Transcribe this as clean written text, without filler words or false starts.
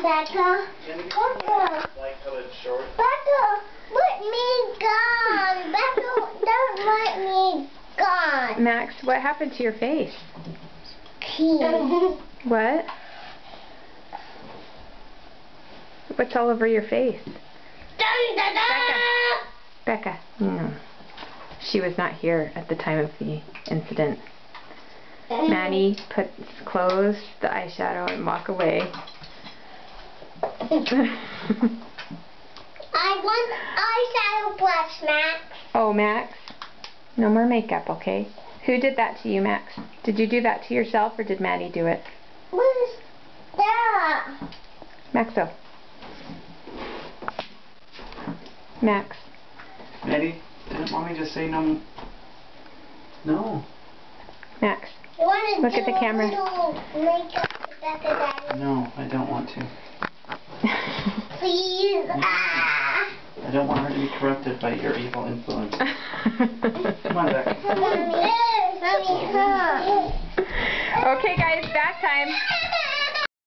Becca. Becca. Like how it's short? Becca, let me gone. Becca, don't let me gone. Max, what happened to your face? Pee. What? What's all over your face? Dun, dun, dun. Becca, no. She was not here at the time of the incident. Manny close the eyeshadow and walk away. I want eyeshadow brush, Max. Oh, Max? No more makeup, okay? Who did that to you, Max? Did you do that to yourself or did Maddie do it? What is that? Maxo. Max. Maddie, didn't Mommy just say no? No. Max. You want to Look do at the camera. A little makeup to Becca, Daddy? No, I don't want to. Please. Ah. I don't want her to be corrupted by your evil influence. Come on, Beck. Mommy. Mommy, come. Okay, guys, bath time.